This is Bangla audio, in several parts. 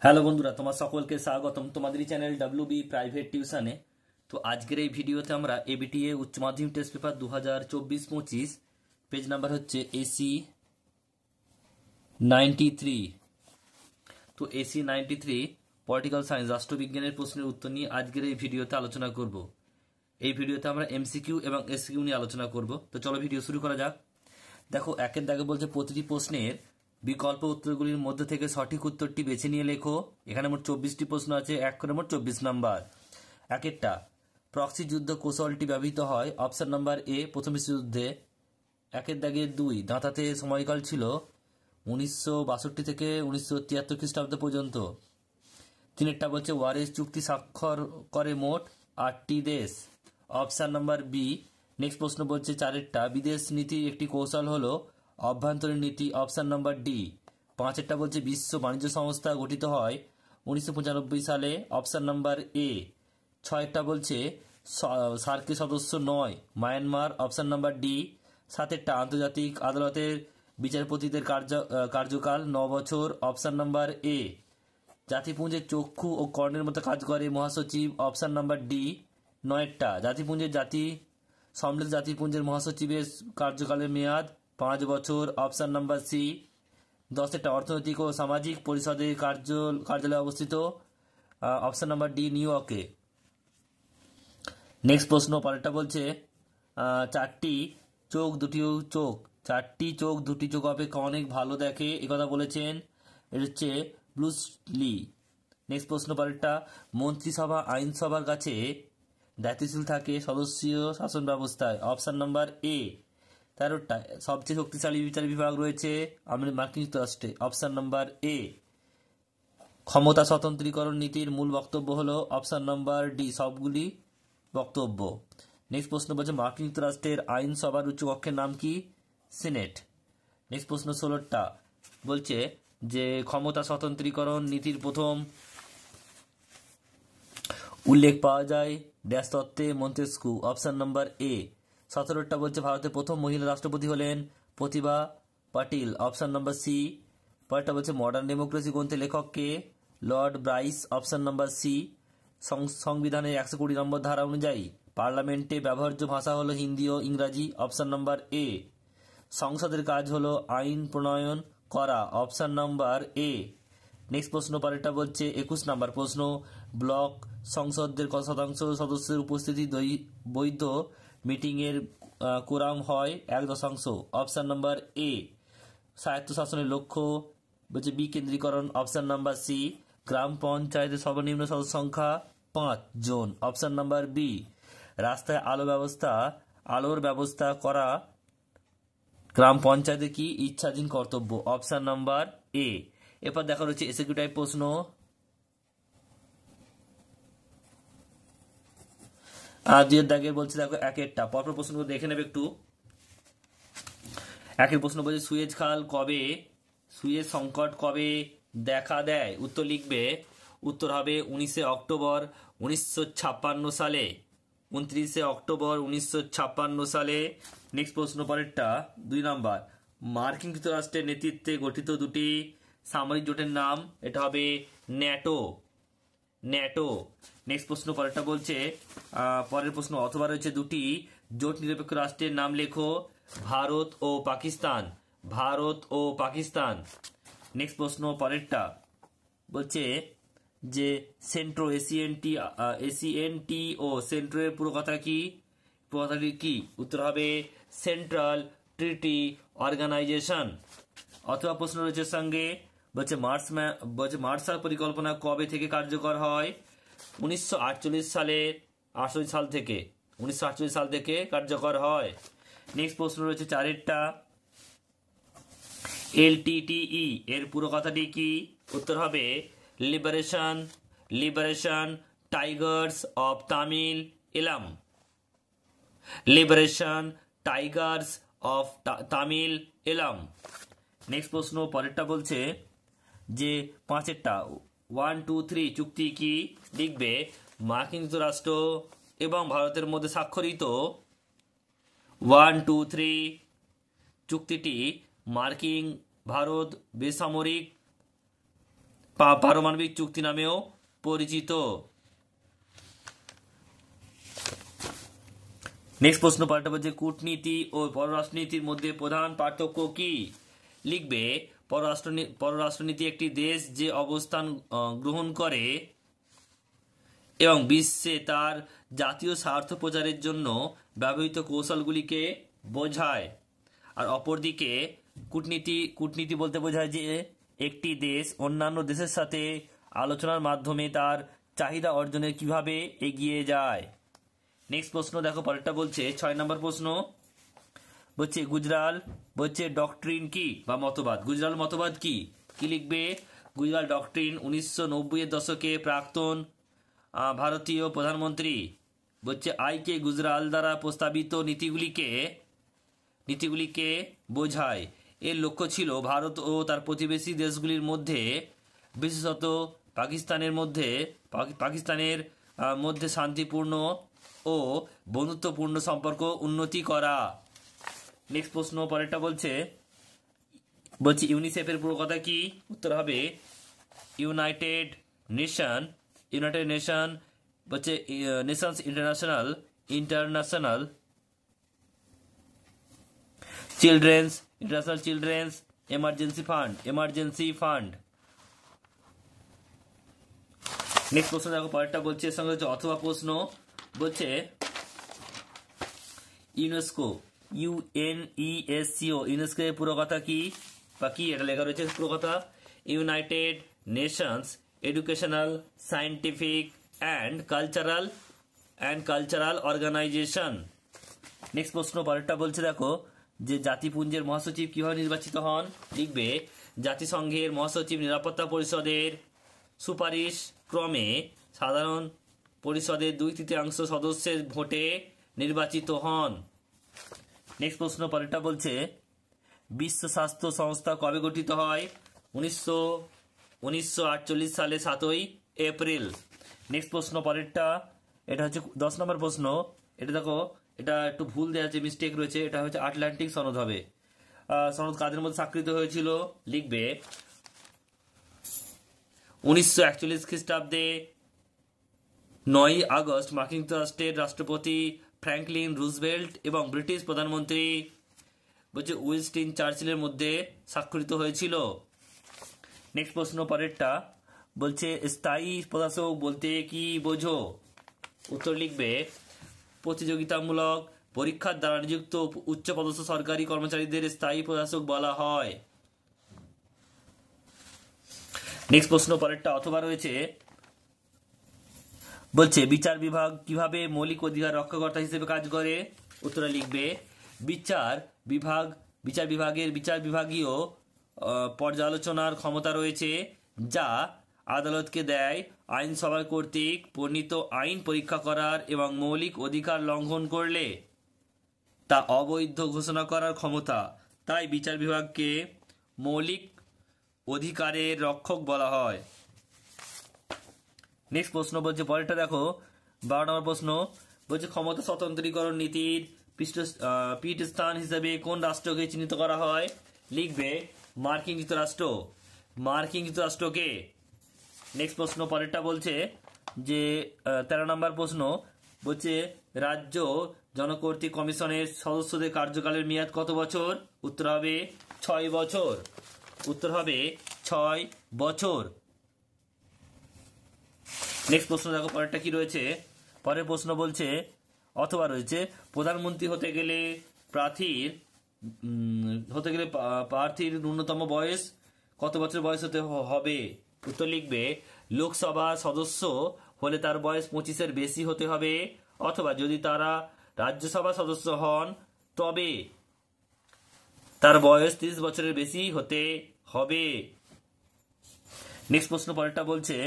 হ্যালো বন্ধুরা, তোমার সকলকে স্বাগতম তোমাদেরই চ্যানেল ডাব্লিউবি প্রাইভেট টিউশনে। তো আজকের এই ভিডিওতে আমরা এবিটিএ উচ্চ মাধ্যমিক টেস্ট পেপার 2024-25 পেজ নাম্বার হচ্ছে এসি 93। তো এসি 93 পলিটিক্যাল সায়েন্স রাষ্ট্রবিজ্ঞানের প্রশ্নের উত্তর নিয়ে আজকের এই ভিডিওতে আলোচনা করব। এই ভিডিওতে আমরা এমসিকিউ এবং এসকিউ নিয়ে আলোচনা করব। তো চলো ভিডিও শুরু করা যাক। দেখো, একের দাগে বলছে প্রতিটি প্রশ্নের বিকল্প উত্তরগুলির মধ্যে থেকে সঠিক উত্তরটি বেছে নিয়ে লেখো। এখানে মোট 24টি প্রশ্ন আছে, এক করে মোট 24 নাম্বার। একেরটা, প্রক্সি যুদ্ধ কৌশলটি ব্যবহৃত হয়। অপশন নাম্বার এ, প্রথম বিশ্বযুদ্ধে। একের দাগে 2, দাঁতাতে সময়কাল ছিল 1962 থেকে 1973 খ্রিস্টাব্দ পর্যন্ত। তিনেরটা বলছে ওয়ারেস চুক্তি স্বাক্ষর করে মোট 8টি দেশ। Option number B. নেক্সট প্রশ্ন বলছে চারেরটা, বিদেশ নীতির একটি কৌশল হলো অভ্যন্তরীণ নীতি। Option number D. পাঁচেরটা বলছে বিশ্ব বাণিজ্য সংস্থা গঠিত হয় 1995 সালে। অপশন নাম্বার এ। ছয়েরটা বলছে সার্কের সদস্য নয় মায়ানমার। Option number D. সাতেরটা, আন্তর্জাতিক আদালতের বিচারপতিদের কার্যকাল 9 বছর। অপশন নাম্বার এ। জাতিপুঞ্জের চক্ষু ও কর্ণের মতো কাজ করে মহাসচিব। Option number D. নয়েরটা, জাতিপুঞ্জের সম্মিলিত জাতিপুঞ্জের মহাসচিবের কার্যকালের মেয়াদ 5 বছর। Option number C. 10এরটা, অর্থনৈতিক ও সামাজিক পরিষদের কার্যালয় অবস্থিত। অপশন নাম্বার ডি, নিউ ইয়র্কে। নেক্সট প্রশ্ন পরেরটা বলছে চারটি চোখ দুটি চোখ অপেক্ষা অনেক ভালো দেখে, একথা বলেছেন। এটা হচ্ছে ব্রুস লি। নেক্সট প্রশ্ন পরেরটা, মন্ত্রিসভা আইনসভার কাছে দায়িত্বশীল থাকে সদস্যীয় শাসন ব্যবস্থায়। অপশন নাম্বার এ। 13টা, সবচেয়ে শক্তিশালী বিচার বিভাগ রয়েছে মার্কিন যুক্তরাষ্ট্রে। অপশন নাম্বার এ। ক্ষমতা স্বতন্ত্রীকরণ নীতির মূল বক্তব্য হলো। অপশন নাম্বার ডি, সবগুলি বক্তব্য। নেক্সট প্রশ্ন বলছে মার্কিন যুক্তরাষ্ট্রের আইনসভার উচ্চকক্ষের নাম কি? সিনেট। নেক্সট প্রশ্ন 16টা বলছে যে ক্ষমতা স্বতন্ত্রীকরণ নীতির প্রথম উল্লেখ পাওয়া যায় ড্যাশ তত্ত্বে, মন্তেস্কু। Option number A. 17টা বলছে ভারতের প্রথম মহিলা রাষ্ট্রপতি হলেন Pratibha Patil. Option number C. পরেরটা বলছে মডার্ন ডেমোক্রেসি গ্রন্থের লেখক কে? Lord Bryce. Option number C. সংবিধানের 120 নম্বর ধারা অনুযায়ী পার্লামেন্টে ব্যবহার্য ভাষা হলো হিন্দি ও ইংরাজি। অপশন নাম্বার এ। সংসদের কাজ হলো আইন প্রণয়ন করা। অপশন নাম্বার এ। নেক্সট প্রশ্ন পরেরটা বলছে 21 নাম্বার প্রশ্ন, ব্লক সংসদের কত শতাংশ সদস্যের উপস্থিতি বৈধ মিটিংয়ের কোরাম হয়? 1%। অপশন নাম্বার এ। স্বায়ত্তশাসনের লক্ষ্য বলছে বিকেন্দ্রীকরণ। Option number C. গ্রাম পঞ্চায়েতের সর্বনিম্ন সদস্য সংখ্যা 5 জন। Option number B. রাস্তায় আলোর ব্যবস্থা করা গ্রাম পঞ্চায়েতে কি ইচ্ছাধীন কর্তব্য? অপশন নাম্বার এ। এরপর দেখা রয়েছে এসকিউ টাইপ প্রশ্ন। দুইয়ের দাগে বলছে দেখো একেরটা, পরপর প্রশ্নগুলো দেখে নেবে একটু। একের প্রশ্ন বলছে সুয়েজ সংকট কবে দেখা দেয়? উত্তর লিখবে, উত্তর হবে 19 অক্টোবর 1956 সালে। 29 অক্টোবর 1956 সালে। নেক্সট প্রশ্ন পরেরটা 2 নাম্বার, মার্কিন যুক্তরাষ্ট্রের নেতৃত্বে গঠিত দুটি সামরিক জোটের নাম? এটা হবে ন্যাটো। নেক্সট প্রশ্ন পরেরটা বলছে পরের প্রশ্ন অথবা রয়েছে দুটি জোট নিরপেক্ষ রাষ্ট্রের নাম লেখো। ভারত ও পাকিস্তান। নেক্সট প্রশ্ন পরেরটা বলছে যে সেন্ট্রো এসিএনটি ও সেন্ট্রোর পুরো কথাটি কি? উত্তর হবে সেন্ট্রাল ট্রিটি অর্গানাইজেশন। অথবা প্রশ্ন রয়েছে সঙ্গে বলছে মার্শাল পরিকল্পনা কবে থেকে কার্যকর হয়? 1948 সাল থেকে কার্যকর হয়। নেক্সট প্রশ্ন রয়েছে চারেরটা, এলটিটিই এর পুরো কথাটি কি? উত্তর হবে Liberation Tigers of Tamil Eelam. Next প্রশ্ন পরেরটা বলছে যে পাঁচেরটা 1, 2, 3 চুক্তি কি? লিখবে মার্কিন যুক্তরাষ্ট্র এবং ভারতের মধ্যে স্বাক্ষরিত 1, 2, 3 চুক্তিটি মার্কিন ভারত বেসামরিক পারমাণবিক চুক্তি নামেও পরিচিত। নেক্সট প্রশ্ন পাল্টা বলছে কূটনীতি ও পররাষ্ট্রনীতির মধ্যে প্রধান পার্থক্য কি? লিখবে পররাষ্ট্রনীতি একটি দেশ যে অবস্থান গ্রহণ করে এবং বিশ্বে তার জাতীয় স্বার্থ প্রচারের জন্য ব্যবহৃত কৌশলগুলিকে বোঝায়। আর অপরদিকে কূটনীতি বলতে বোঝায় যে একটি দেশ অন্যান্য দেশের সাথে আলোচনার মাধ্যমে তার চাহিদা অর্জনের কিভাবে এগিয়ে যায়। নেক্সট প্রশ্ন দেখো, পরেরটা বলছে 6 নম্বর প্রশ্ন বলছে গুজরাল বলছে ডক্ট্রিন কি বা মতবাদ। গুজরাল মতবাদ কি? কি লিখবে? গুজরাল ডক্ট্রিন 1990-এর দশকে প্রাক্তন ভারতীয় প্রধানমন্ত্রী বলছে আই.কে. গুজরাল দ্বারা প্রস্তাবিত নীতিগুলিকে বোঝায়। এর লক্ষ্য ছিল ভারত ও তার প্রতিবেশী দেশগুলির মধ্যে, বিশেষত পাকিস্তানের মধ্যে শান্তিপূর্ণ ও বন্ধুত্বপূর্ণ সম্পর্ক উন্নতি করা। নেক্সট প্রশ্ন পরেরটা বলছে ইউনিসেফের পুরো কথা কি? উত্তর হবে ইউনাইটেড নেশন বলছে Nations international children's emergency fund. Next প্রশ্ন দেখো, পরেরটা বলছে এর সঙ্গে হচ্ছে অথবা প্রশ্ন বলছে ইউনেস্কো ইউনেস্কো এর পুরো কথা কি বা কি? এটা লেখা রয়েছে পুরো কথা United Nations Educational Scientific and Cultural Organization. Next প্রশ্ন পরেরটা বলছে দেখো যে জাতিপুঞ্জের মহাসচিব কিভাবে নির্বাচিত হন? লিখবে জাতিসংঘের মহাসচিব নিরাপত্তা পরিষদের সুপারিশ ক্রমে সাধারণ পরিষদের 2/3 সদস্যের ভোটে নির্বাচিত হন। নেক্সট প্রশ্ন পরেরটা বলছে বিশ্ব স্বাস্থ্য সংস্থা কবে গঠিত হয়? 1948 সালে 7 এপ্রিল। নেক্সট প্রশ্ন পরেরটা, এটা হচ্ছে 10 নম্বর প্রশ্ন। এটা দেখো, এটা একটু ভুল দেওয়া আছে, মিস্টেক রয়েছে। এটা হচ্ছে আটলান্টিক সনদ হবে। সনদ কাদের মধ্যে স্বাক্ষরিত হয়েছিল? লিখবে 1941 খ্রিস্টাব্দে 9 আগস্ট মার্কিন যুক্তরাষ্ট্রের রাষ্ট্রপতি ফ্র্যাঙ্কলিন রুজভেল্ট এবং ব্রিটিশ প্রধানমন্ত্রী বলছে উইনস্টন চার্চিলের মধ্যে স্বাক্ষরিত হয়েছিল। নেক্সট প্রশ্ন পরেরটা বলছে স্থায়ী প্রশাসক বলতে কি বোঝো? উত্তর লিখবে প্রতিযোগিতামূলক পরীক্ষার দ্বারা নিযুক্ত উচ্চপদস্থ সরকারি কর্মচারীদের স্থায়ী প্রশাসক বলা হয়। নেক্সট প্রশ্ন পরেরটা অথবা রয়েছে বলছে বিচার বিভাগ কিভাবে মৌলিক অধিকার রক্ষাকর্তা হিসেবে কাজ করে? উত্তরে লিখবে বিচার বিভাগীয় পর্যালোচনার ক্ষমতা রয়েছে, যা আদালতকে দেয় আইনসভা কর্তৃক প্রণীত আইন পরীক্ষা করার এবং মৌলিক অধিকার লঙ্ঘন করলে তা অবৈধ ঘোষণা করার ক্ষমতা। তাই বিচার বিভাগকে মৌলিক অধিকারের রক্ষক বলা হয়। নেক্সট প্রশ্ন বলছে পরেরটা দেখো, 12 নম্বর প্রশ্ন বলছে ক্ষমতা স্বতন্ত্রীকরণ নীতির পীঠস্থান হিসেবে কোন রাষ্ট্রকে চিহ্নিত করা হয়? লিখবে মার্কিন যুক্তরাষ্ট্রকে। নেক্সট প্রশ্ন পরেরটা বলছে যে 13 নম্বর প্রশ্ন বলছে রাজ্য জনকর্তৃক কমিশনের সদস্যদের কার্যকালের মেয়াদ কত বছর? উত্তর হবে 6 বছর। উত্তর হবে 6 বছর। নেক্সট প্রশ্ন দেখো পরেরটা কি রয়েছে। পরের প্রশ্ন বলছে অথবা রয়েছে প্রধানমন্ত্রী হতে গেলে প্রার্থীর ন্যূনতম বয়স কত বছর বয়স হতে হবে? উত্তর লিখবে লোকসভা সদস্য হলে তার বয়স 25-এর বেশি হতে হবে, অথবা যদি তারা রাজ্যসভা সদস্য হন তবে তার বয়স 30 বছরের বেশি হতে হবে। নেক্সট প্রশ্ন পরেরটা বলছে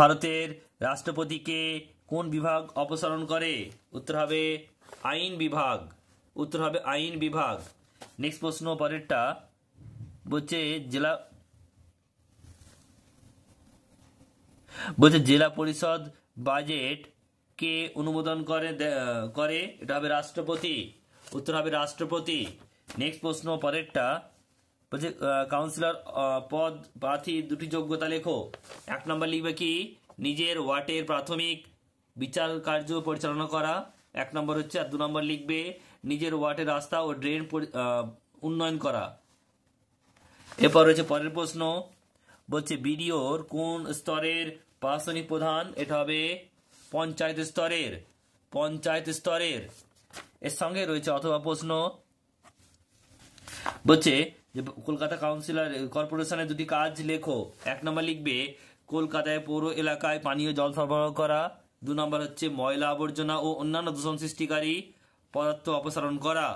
ভারতের রাষ্ট্রপতিকে কোন বিভাগ অপসারণ করে? উত্তর হবে আইন বিভাগ। নেক্সট প্রশ্ন পরেরটা বলছে জেলা পরিষদ বাজেট কে অনুমোদন করে? এটা হবে রাষ্ট্রপতি। উত্তর হবে রাষ্ট্রপতি। নেক্সট প্রশ্ন পরেরটা বলছে কাউন্সিলর পদ প্রার্থী দুটি যোগ্যতা লেখো। 1 নম্বর লিখবে কি, নিজের ওয়ার্ডের প্রাথমিক বিচার কার্য পরিচালনা করা 1 নম্বর হচ্ছে। আর 2 নম্বর লিখবে নিজের ওয়ার্ডের রাস্তা ও ড্রেন উন্নয়ন করা। এরপর রয়েছে পরের প্রশ্ন, বলছে বিডিওর কোন স্তরের প্রশাসনিক প্রধান? এটা হবে পঞ্চায়েত স্তরের। পঞ্চায়েত স্তরের। এর সঙ্গে রয়েছে অথবা প্রশ্ন, বলছে যে কলকাতা কাউন্সিলর কর্পোরেশনের দুটি কাজ লেখো। 1 নম্বর লিখবে কলকাতায় পৌর এলাকায় পানীয় জল সরবরাহ করা। 2 নম্বর হচ্ছে ময়লা আবর্জনা ও অন্যান্য দূষণ সৃষ্টিকারী পদার্থ অপসারণ করা।